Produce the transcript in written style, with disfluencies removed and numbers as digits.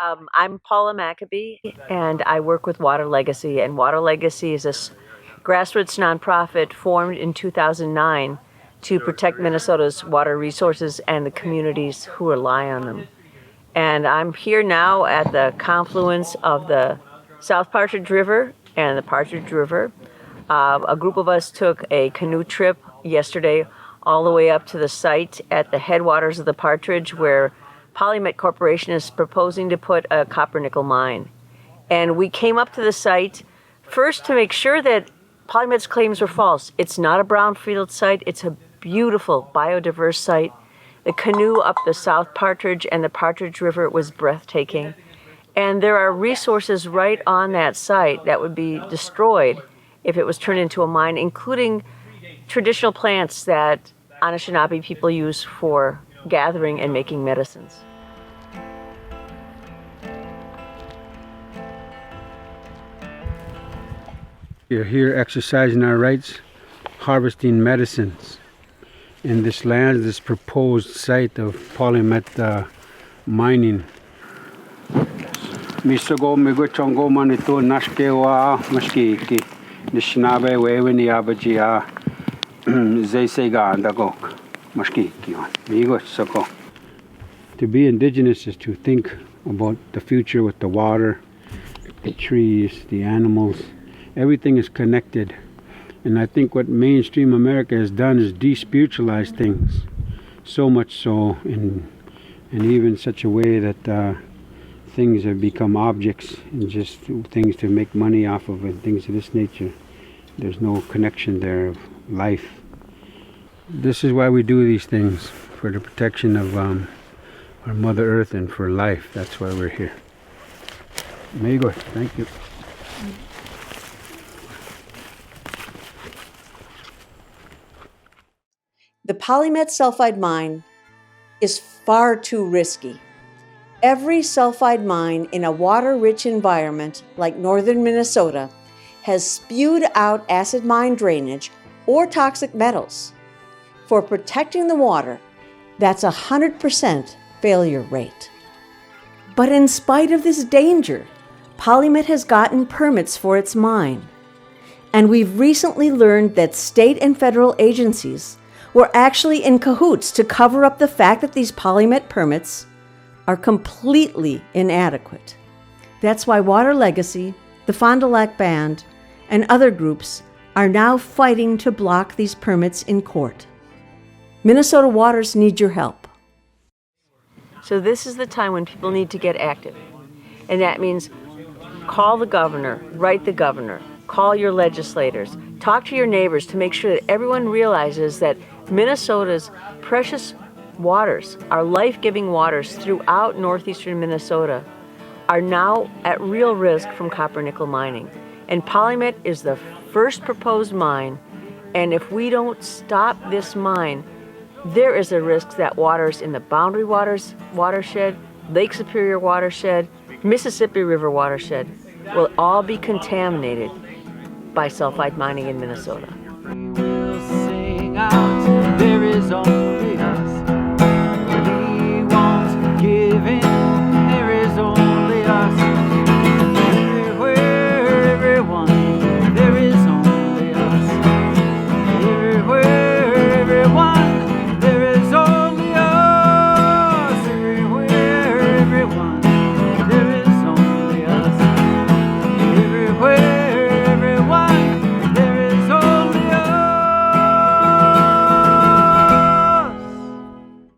I'm Paula Maccabee, and I work with WaterLegacy. And WaterLegacy is a grassroots nonprofit formed in 2009 to protect Minnesota's water resources and the communities who rely on them. And I'm here now at the confluence of the South Partridge River and the Partridge River. A group of us took a canoe trip yesterday all the way up to the site at the headwaters of the Partridge, where PolyMet Corporation is proposing to put a copper-nickel mine. And we came up to the site first to make sure that PolyMet's claims were false. It's not a brownfield site. It's a beautiful, biodiverse site. The canoe up the South Partridge and the Partridge River was breathtaking. And there are resources right on that site that would be destroyed if it was turned into a mine, including traditional plants that Anishinaabe people use for gathering and making medicines. We're here exercising our rights, harvesting medicines in this land, this proposed site of PolyMet mining. Misogo migo chongo manito nashkewa mashkiki nishnabe wewini abajia zeisega andagok mashkiki migo soko. To be indigenous is to think about the future with the water, the trees, the animals. Everything is connected. And I think what mainstream America has done is despiritualize things. So much so, and even such a way that things have become objects and just things to make money off of and things of this nature. There's no connection there of life. This is why we do these things, for the protection of our Mother Earth and for life. That's why we're here. Amigo, thank you. The PolyMet Sulfide mine is far too risky. Every sulfide mine in a water-rich environment like northern Minnesota has spewed out acid mine drainage or toxic metals. For protecting the water, that's 100% failure rate. But in spite of this danger, PolyMet has gotten permits for its mine. And we've recently learned that state and federal agencies were actually in cahoots to cover up the fact that these PolyMet permits are completely inadequate. That's why WaterLegacy, the Fond du Lac Band, and other groups are now fighting to block these permits in court. Minnesota waters need your help. So this is the time when people need to get active. And that means call the governor, write the governor, call your legislators, talk to your neighbors to make sure that everyone realizes that Minnesota's precious waters, our life-giving waters throughout northeastern Minnesota, are now at real risk from copper-nickel mining. And PolyMet is the first proposed mine, and if we don't stop this mine, there is a risk that waters in the Boundary Waters watershed, Lake Superior watershed, Mississippi River watershed will all be contaminated by sulfide mining in Minnesota. We will sing out.